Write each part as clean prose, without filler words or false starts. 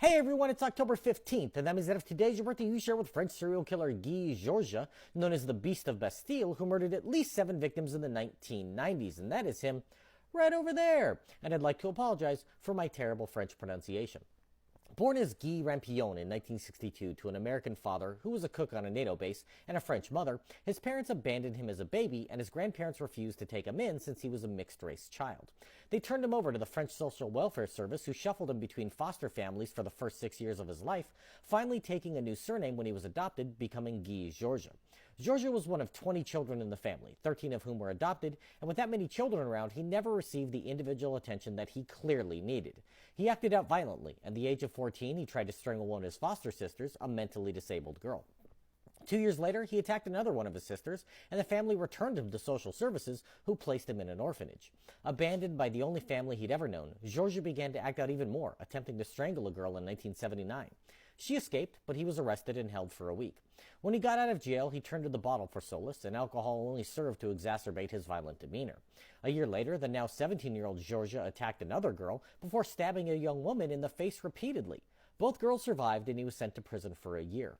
Hey everyone, it's October 15th, and that means that if today's your birthday, you share with French serial killer Guy Georges, known as the Beast of Bastille, who murdered at least 7 victims in the 1990s, and that is him right over there. And I'd like to apologize for my terrible French pronunciation. Born as Guy Rampillon in 1962 to an American father who was a cook on a NATO base and a French mother, his parents abandoned him as a baby and his grandparents refused to take him in since he was a mixed-race child. They turned him over to the French Social Welfare Service, who shuffled him between foster families for the first 6 years of his life, finally taking a new surname when he was adopted, becoming Guy Georges. Georges was one of 20 children in the family, 13 of whom were adopted, and with that many children around, he never received the individual attention that he clearly needed. He acted out violently. At the age of 14, he tried to strangle one of his foster sisters, a mentally disabled girl. 2 years later, he attacked another one of his sisters, and the family returned him to social services, who placed him in an orphanage. Abandoned by the only family he'd ever known, Georges began to act out even more, attempting to strangle a girl in 1979. She escaped, but he was arrested and held for a week. When he got out of jail, he turned to the bottle for solace, and alcohol only served to exacerbate his violent demeanor. A year later, the now 17-year-old Georges attacked another girl before stabbing a young woman in the face repeatedly. Both girls survived, and he was sent to prison for a year.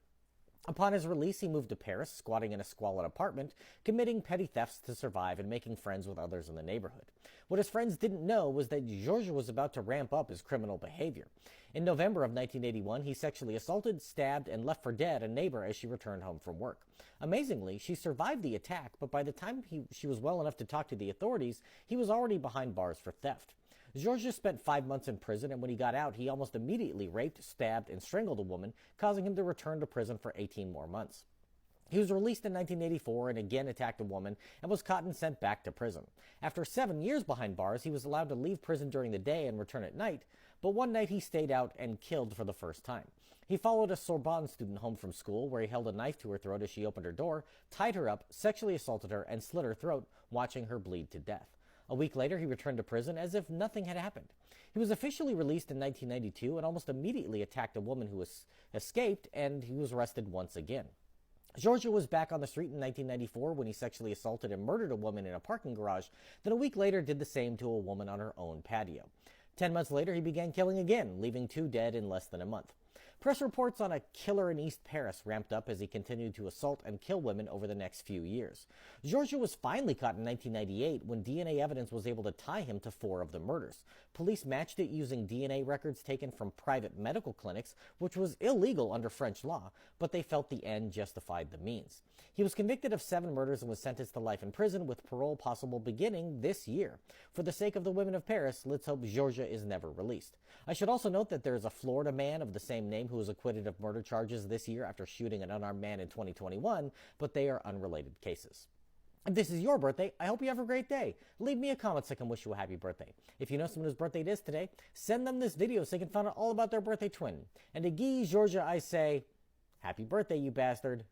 Upon his release, he moved to Paris, squatting in a squalid apartment, committing petty thefts to survive and making friends with others in the neighborhood. What his friends didn't know was that Georges was about to ramp up his criminal behavior. In November of 1981, he sexually assaulted, stabbed, and left for dead a neighbor as she returned home from work. Amazingly, she survived the attack, but by the time she was well enough to talk to the authorities, he was already behind bars for theft. Georges spent 5 months in prison, and when he got out, he almost immediately raped, stabbed, and strangled a woman, causing him to return to prison for 18 more months. He was released in 1984 and again attacked a woman and was caught and sent back to prison. After 7 years behind bars, he was allowed to leave prison during the day and return at night, but one night he stayed out and killed for the first time. He followed a Sorbonne student home from school, where he held a knife to her throat as she opened her door, tied her up, sexually assaulted her, and slit her throat, watching her bleed to death. A week later, he returned to prison as if nothing had happened. He was officially released in 1992 and almost immediately attacked a woman who escaped, and he was arrested once again. Georges was back on the street in 1994 when he sexually assaulted and murdered a woman in a parking garage, then a week later did the same to a woman on her own patio. 10 months later, he began killing again, leaving 2 dead in less than a month. Press reports on a killer in East Paris ramped up as he continued to assault and kill women over the next few years. Georges was finally caught in 1998 when DNA evidence was able to tie him to 4 of the murders. Police matched it using DNA records taken from private medical clinics, which was illegal under French law, but they felt the end justified the means. He was convicted of 7 murders and was sentenced to life in prison, with parole possible beginning this year. For the sake of the women of Paris, let's hope Georges is never released. I should also note that there is a Florida man of the same name who was acquitted of murder charges this year after shooting an unarmed man in 2021, but they are unrelated cases. If this is your birthday, I hope you have a great day. Leave me a comment so I can wish you a happy birthday. If you know someone whose birthday it is today, send them this video so they can find out all about their birthday twin. And to Guy Georges, I say, happy birthday, you bastard.